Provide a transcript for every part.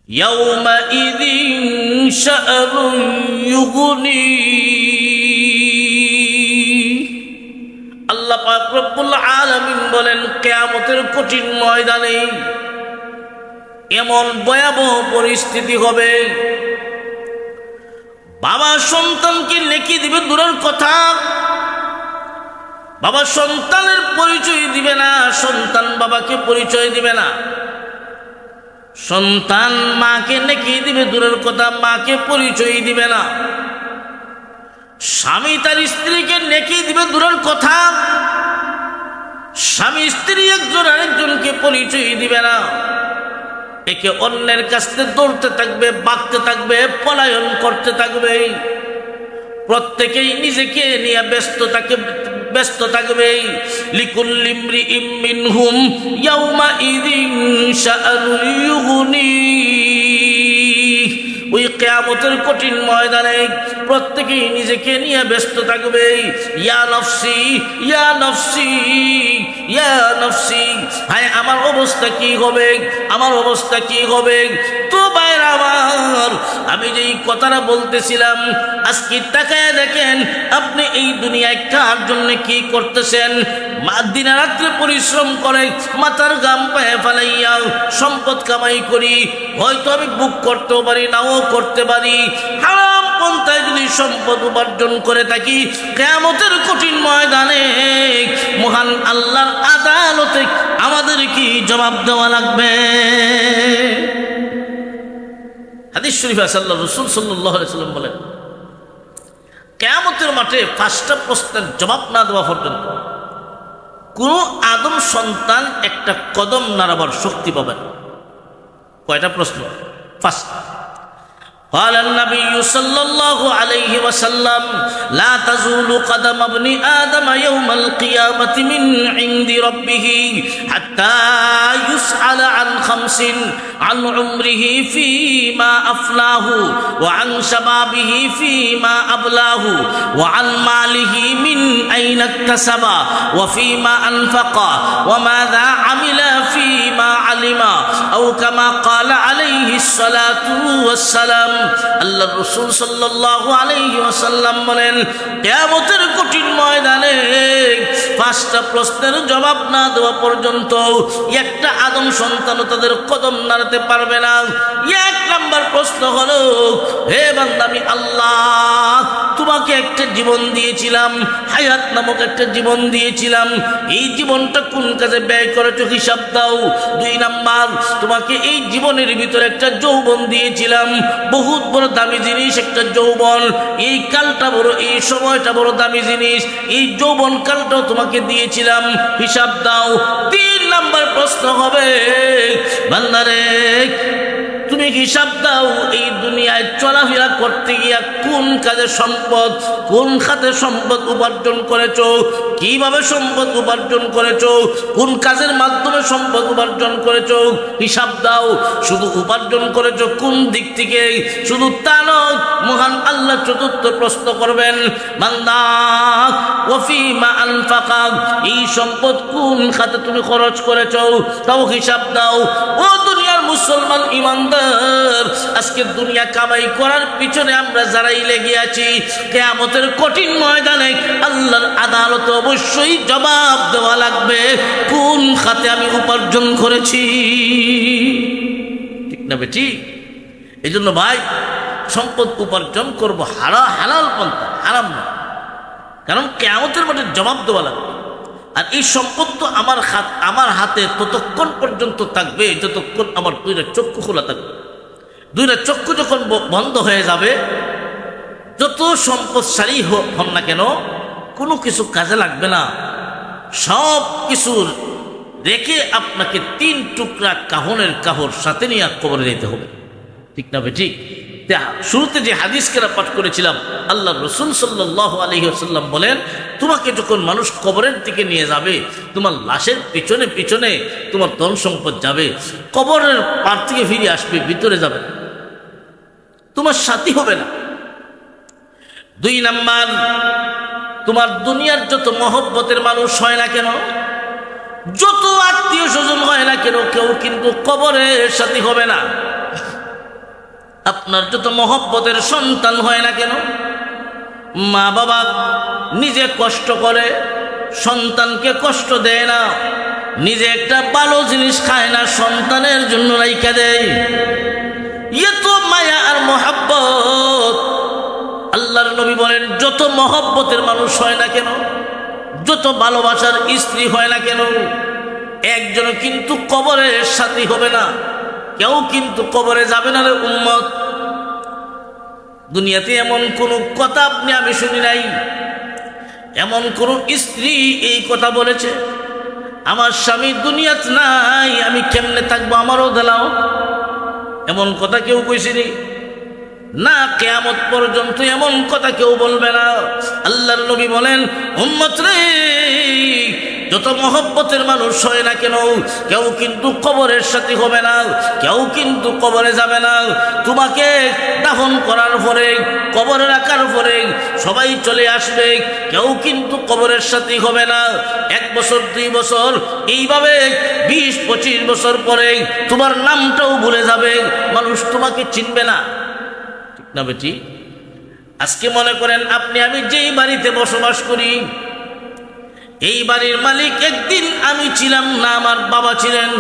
ইয়াউমাইযিন শাআনুন ইউগনি। আল্লাহ পাক রব্বুল আলামিন বলেন, কিয়ামতের কঠিন ময়দানে এমন ভয়াবহ পরিস্থিতি হবে, বাবা সন্তানকে নেকি দিবে দূরের কথা, বাবা সন্তানের পরিচয় দিবে না, সন্তান বাবাকে পরিচয় দিবে না, সন্তান মাকে নেকি দিবে দূরের কথা, মাকে পরিচয় দিবে না, স্বামী তার স্ত্রীকে নেকি দিবে দূরের কথা, স্বামী স্ত্রী একজন আরেকজনকে পরিচয় দিবে না, একে অন্যের কাছ থেকে দৌড়তে থাকবে, বাঁকতে থাকবে, পলায়ন করতে থাকবে, প্রত্যেকেই নিজেকে নিয়ে ব্যস্ত থাকবে। লিকুল্লি ইমরিইম মিনহুম ইয়াউমাইযিন শাআনুন ইউগনি। ওই কিয়ামতের কঠিন ময়দানে প্রত্যেকেই নিজেকে নিয়ে ব্যস্ত থাকবে। ইয়া নফসি ইয়া নফসি ইয়া নফসি, হায় আমার অবস্থা কি হবে, আমার অবস্থা কি হবে। তো ভাইরা আমার, আমি যেই কথাটা বলতেছিলাম, আজকে তাকায় দেখেন আপনি এই দুনিয়ায় কার জন্য কি করতেছেন। দিনে রাত্রে পরিশ্রম করে মাথার গাম পায়ে ফেলাইয়া সম্পদ কামাই করি, হয়তো আমি বুক করতেও পারি, নাও করতে পারি। হারাম পন্থায় যদি সম্পদ উপার্জন করে থাকি, কিয়ামতের কঠিন ময়দানে মহান আল্লাহর আদালতে আমাদের কি জবাব দেওয়া লাগবে। হাদিস শরীফে আল্লাহর রাসূল সাল্লাল্লাহু আলাইহি ওয়াসাল্লাম বলেন, কিয়ামতের মাঠে 5টা প্রশ্নের জবাব না দেওয়া পর্যন্ত কোন আদম সন্তান একটা কদম নাড়াবার শক্তি পাবে না। কয়টা প্রশ্ন? 5টা। قال النبي صلى الله عليه وسلم لا تزول قدم ابن آدم يوم القيامة من عند ربه حتى يسأل عن 5: عن عمره فيما أفناه، وعن شبابه فيما أبلاه، وعن ماله من أين اكتسب، وفيما أنفق، وماذا عمل فيما علم، أو كما قال عليه الصلاة والسلام। আল্লাহ রাসূল সাল্লাল্লাহু আলাইহি ওয়াসাল্লাম বলেন, কিয়ামতের কঠিন ময়দানে 5টা প্রশ্নের জবাব না দেওয়া পর্যন্ত একটা আদম সন্তান তাদের কদম নাড়াতে পারবে না। 1 নাম্বার প্রশ্ন হলো, হে বান্দা, আমি আল্লাহ তোমাকে একটা জীবন দিয়েছিলাম, হায়াত নামক একটা জীবন দিয়েছিলাম, এই জীবনটা কোন কাজে ব্যয় করেছো হিসাব দাও। 2 নাম্বার, তোমাকে এই জীবনের ভিতরে একটা যৌবন দিয়েছিলাম, বহুত বড় দামি জিনিস একটা যৌবন, এই কালটা বড়, এই সময়টা বড় দামি জিনিস, এই যৌবন কালটাও তোমাকে দিয়েছিলাম, হিসাব দাও। 3 নাম্বার প্রশ্ন হবে, বান্দারে তুমি হিসাব দাও, এই দুনিয়ায় চলাফেরা করতে গিয়া কোন কাজে সম্পদ, কোন খাতে সম্পদ উপার্জন করেছো, কিভাবে সম্পদ উপার্জন করেছো, কোন কাজের মাধ্যমে সম্পদ উপার্জন করেছো, হিসাব দাও। শুধু উপার্জন করেছো কোন দিক থেকে, শুধু তা নয়, মহান আল্লাহ 4র্থ প্রশ্ন করবেন, বান্দা ওয়াফিমা আনফাকা, এই সম্পদ কোন খাতে তুমি খরচ করেছো, তাও হিসাব দাও। ও দুনিয়ার মুসলমান ইমানদার, আজকে দুনিয়া কামাই করার পিছনে আমরা যারাই লেগে আছি, কিয়ামতের কঠিন ময়দানে আল্লাহর আদালতে অবশ্যই জবাব দেওয়া লাগবে, কোন খাতে আমি উপার্জন করেছি। ঠিক না বেটি? এই জন্য ভাই, সম্পদ উপার্জন করবো হালাল পন্থা, হারাম না, কারণ কিয়ামতের মাঠে জবাব দেওয়া লাগবে। আর এই সম্পদ তো আমার হাতে ততক্ষণ পর্যন্ত থাকবে যতক্ষণ আমার 2টা চক্ষু খোলা থাকবে। 2টা চক্ষু যখন বন্ধ হয়ে যাবে, যত সম্পদশালী হন না কেন, কোনো কিছু কাজে লাগবে না। সব কিছুর রেখে আপনাকে 3 টুকরা কাহনের কাহর সাথে নিয়ে কবরে যেতে হবে। ঠিক না বেঠিক? শুরুতে যে হাদিস কেরা পাঠ করেছিলাম, আল্লাহ রাসূল সাল্লাল্লাহু আলাইহি ওয়াসাল্লাম বলেন, তোমাকে যখন মানুষ কবরের দিকে নিয়ে যাবে, তোমার লাশের পিছনে পিছনে তোমার ধন সম্পদ যাবে, কবরের পার থেকে ফিরে আসবে, ভিতরে যাবে, তোমার সাথী হবে না। 2 নাম্বার, তোমার দুনিয়ার যত মহব্বতের মানুষ হয় না কেন, যত আত্মীয় স্বজন হয় না কেন, কেউ কিন্তু কবরের সাথী হবে না। আপনার যত মহব্বতের সন্তান হয় না কেন, মা বাবা নিজে কষ্ট করে সন্তানকে কষ্ট দেয় না, নিজে একটা ভালো জিনিস খায় না, সন্তানের জন্য রাইখা দেয়। ইয়ে তো মায়া আর মহব্বত। আল্লাহর নবী বলেন, যত মহব্বতের মানুষ হয় না কেন, যত ভালোবাসার স্ত্রী হয় না কেন, একজন কিন্তু কবরের সাথী হবে না, কেউ কিন্তু কবরে যাবে না রে উম্মত। দুনিয়াতে এমন কোন কথা আপনি আমি শুনি নাই, এমন কোন স্ত্রী এই কথা বলেছে, আমার স্বামী দুনিয়াতে নাই, আমি কেমনে থাকবো, আমারও দিলাও। এমন কথা কেউ কইছিনি না, কিয়ামত পর্যন্ত এমন কথা কেউ বলবে না। আল্লাহর নবী বলেন, উম্মত রে, যত মহব্বতের মানুষ হয় না কেন, কেউ কিন্তু কবরের সাথে হবে না, কেউ কিন্তু কবরে যাবে না। তোমাকে দাফন করার পরে, কবরে রাখার পরে সবাই চলে আসবে, কেউ কিন্তু কবরের সাথে হবে না। 1 বছর 2 বছর এইভাবে 20-25 বছর পরে তোমার নামটাও ভুলে যাবে, মানুষ তোমাকে চিনবে না, ঠিক না বেটি? আজকে মনে করেন আপনি আমি যেই বাড়িতে বসবাস করি, এই বাড়ির মালিক একদিন আমি ছিলাম না, আমার বাবা ছিলেন।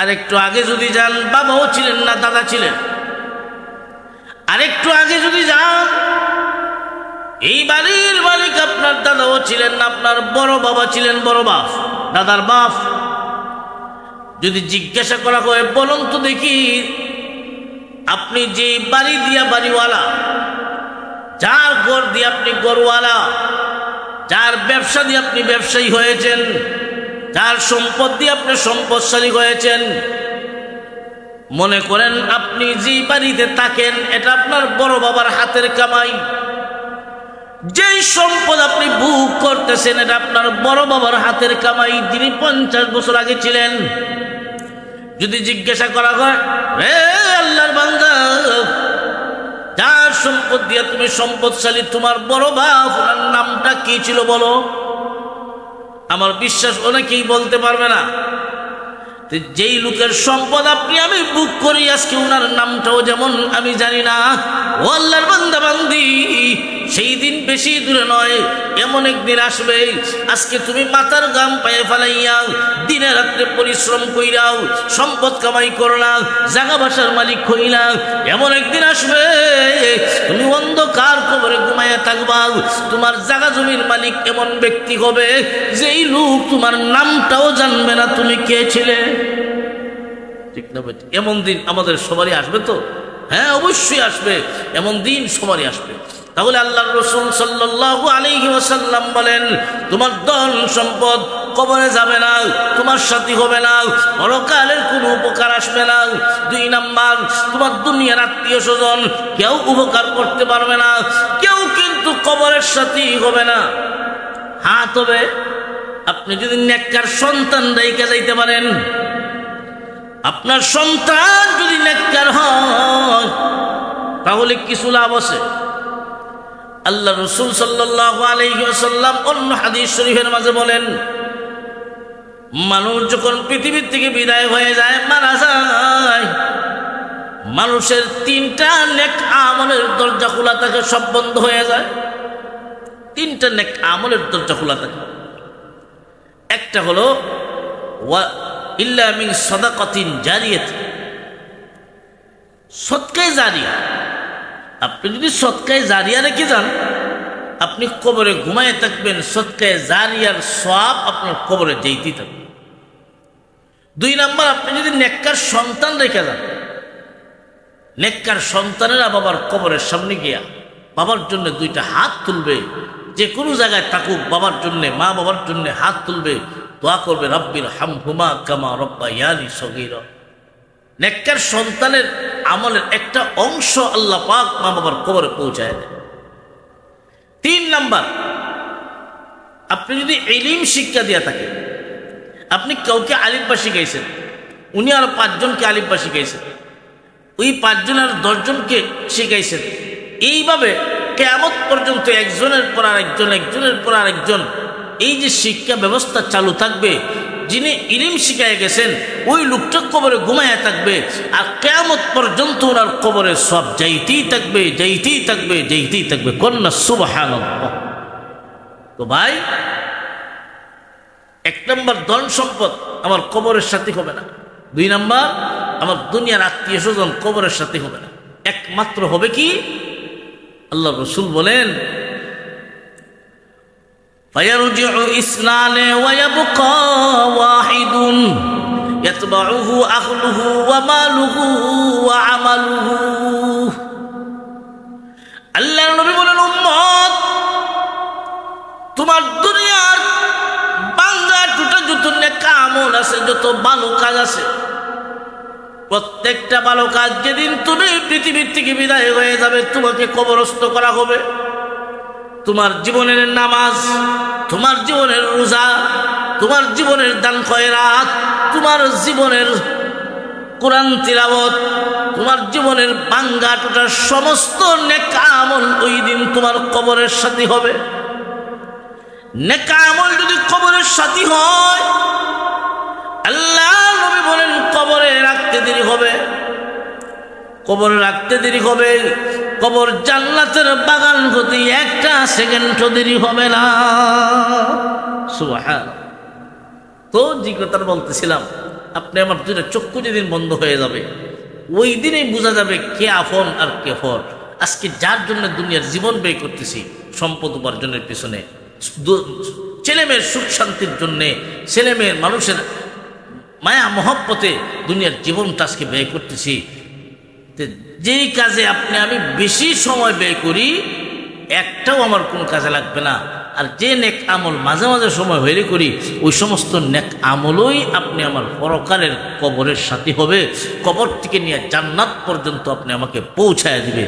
আরেকটু আগে যদি যান, বাবাও ছিলেন না, দাদা ছিলেন। আরেকটু আগে যদি যান, এই বাড়ির মালিক আপনার দাদাও ছিলেন না, আপনার বড় বাবা ছিলেন, বড় বাপ, দাদার বাপ। যদি জিজ্ঞাসা করা হয়, বলুন তো দেখি, আপনি যে বাড়ি দিয়া বাড়িওয়ালা, যার ঘর দিয়ে আপনি ঘরওয়ালা, যার ব্যবসা দিয়ে আপনি ব্যবসায়ী হয়েছেন, যার সম্পদ দিয়ে আপনি সম্পদশালী হয়েছেন, মনে করেন আপনি যে বাড়িতে থাকেন এটা আপনার বড় বাবার হাতের কামাই। যেই সম্পদ আপনি ভোগ করতেছেন এটা আপনার বড় বাবার হাতের কামাই, যিনি 50 বছর আগে ছিলেন। যদি জিজ্ঞাসা করা হয়, রে আল্লাহর বান্দা, যার সম্পদ দিয়ে তুমি সম্পদশালী, তোমার বড় বাপ, ওনার নামটা কি ছিল বলো? আমার বিশ্বাস অনেকেই বলতে পারবে না। যেই লোকের সম্পদ আপনি আমি বুক করি, আজকে ওনার নামটাও যেমন আমি জানি না। ও আল্লাহর বান্দা বান্দি, সেই দিন বেশি দূরে নয়, এমন একদিন আসবে, আজকে তুমি মাথার গাম পায়ে ফেলাইয়া দিনে রাত্রে পরিশ্রম কইরাও সম্পদ কামাই করলাম, জাগা বাসার মালিক হইলাম, এমন একদিন আসবে তুমি অন্ধকার কবরে ঘুমাইয়া থাকবা। তোমার জাগা জমির মালিক এমন ব্যক্তি হবে যেই লোক তোমার নামটাও জানবে না তুমি কে ছিলে, ঠিক না? এমন দিন আমাদের সবারই আসবে তো? হ্যাঁ, অবশ্যই আসবে, এমন দিন সবারই আসবে। তাহলে আল্লাহর রাসূল সাল্লাল্লাহু আলাইহি ওয়াসাল্লাম বলেন, তোমার ধন সম্পদ কবরে যাবে না, তোমার সাথী হবে না, পরকালের কোনো উপকার আসবে না। 2 নাম্বার, তোমার দুনিয়ার আত্মীয় স্বজন কেউ উপকার করতে পারবে না, কেউ কিন্তু কবরের সাথী হবে না। হ্যাঁ, তবে আপনি যদি নেককার সন্তান রেখে যাইতে পারেন, আপনার সন্তান যদি নেককার হয়, তাহলে কিছু লাভ আছে। আল্লাহ রাসূল সাল্লাল্লাহু আলাইহি ওয়াসাল্লাম অন্য হাদিস শরীফের মাঝে বলেন, মানুষ যখন পৃথিবীর থেকে বিদায় হয়ে যায়, মারা যায়, মানুষের 3টা নেক আমলের দরজা খোলা থাকে, সব বন্ধ হয়ে যায়। 3টা নেক আমলের দরজা খোলা থাকে। একটা হলো ওয়া ইল্লা মিন সাদাকাতিন জারিয়াত, সদকায়ে জারিয়া। আপনি যদি সদকায়ে জারিয়া রেখে যান, আপনি কবরে ঘুমায় থাকবেন, সদকায়ে জারিয়ার সওয়াব আপনার কবরে যেতেই থাকবে। 2 নাম্বার, আপনি যদি নেককার সন্তান রেখে যান, নেককার সন্তানেরা বাবার কবরের সামনে গিয়া বাবার জন্য 2টা হাত তুলবে, যে কোনো জায়গায় থাকুক, বাবার জন্য, মা বাবার জন্য হাত তুলবে, দোয়া করবে, রব্বির হামহুমা কামা রব্বায়ানি সগীরা। নেককার সন্তানের আমলের একটা অংশ আল্লাহ পাক মা বাবার কবরে পৌঁছায় দেয়। 3 নাম্বার, আপনি যদি ইলম শিক্ষা দিয়া থাকেন, আপনি কাউকে আলিফবা শিখাইছেন, উনি আরো 5 জনকে আলিফবা শিখাইছেন, ওই 5 জন আর 10 জনকে শিখাইছেন, এইভাবে কিয়ামত পর্যন্ত একজনের পর আরেকজন, একজনের পর আরেকজন, এই যে শিক্ষা ব্যবস্থা চালু থাকবে, যিনি ইলম শিখায় গেছেন ওই লোকটা কবরে ঘুমায়া থাকবে, আর কিয়ামত পর্যন্ত ওনার কবরে সব যাইতেই থাকবে, যাইতেই থাকবে, যাইতেই থাকবে। কন্যা সুবহানাল্লাহ। তো ভাই, 1 নম্বর ধন সম্পদ আমার কবরের সাথে হবে না। 2 নম্বর, আমার দুনিয়ার আত্মীয় স্বজন কবরের সাথে হবে না। একমাত্র হবে কি? আল্লাহ রসুল বলেন, ফায়ারজিউ ইসনানে ওয়া ইয়াবকা ওয়াহিদুন ইয়াতবাউহু আহলুহু ওয়া মালুহু ওয়া আমালুহু। আল্লাহর নবী বলেন, উম্মত, তোমার দুনিয়ার বান্দা টুটা যত নেক আমল আছে, যত ভালো কাজ আছে, প্রত্যেকটা ভালো কাজ যেদিন তুমি পৃথিবীর থেকে বিদায় হয়ে যাবে তোমাকে কবরস্থ করা হবে। তোমার জীবনের নামাজ, তোমার জীবনের রোজা, তোমার জীবনের দান খয়রাত, তোমার জীবনের কোরআন তিলাওয়াত, তোমার জীবনের ভাঙ্গা টুটা সমস্ত নেক আমল ওই দিন তোমার কবরের সাথী হবে। নেক আমল যদি কবরের সাথী হয়, আল্লাহ নবী বলেন কবরে রাখতে দেরি হবে, কবরে রাখতে দেরি হবে। কবর জান্নাতের বাগান হতে 1 সেকেন্ডও দেরি হবে না। সুবহানাল্লাহ। তো যে কথা বলতেছিলাম, আপনি আমার 2টা চক্ষু যেদিন বন্ধ হয়ে যাবে ওই দিনেই বোঝা যাবে কে আপন আর কে পর। আজকে যার জন্য দুনিয়ার জীবন ব্যয় করতেছি, সম্পদ উপার্জনের পিছনে, ছেলেমেয়ের সুখ শান্তির জন্যে, ছেলেমেয়ের মানুষের মায়া মহব্বতে দুনিয়ার জীবনটা আজকে ব্যয় করতেছি, যেই কাজে আপনি আমি বেশি সময় ব্যয় করি একটাও আমার কোনো কাজে লাগবে না। আর যে নেক আমল মাঝে মাঝে সময় হইলে করি, ওই সমস্ত নেক আমলই আপনি আমার পরকালের কবরের সাথী হবে। কবর থেকে নিয়ে জান্নাত পর্যন্ত আপনি আমাকে পৌঁছায় দিবে।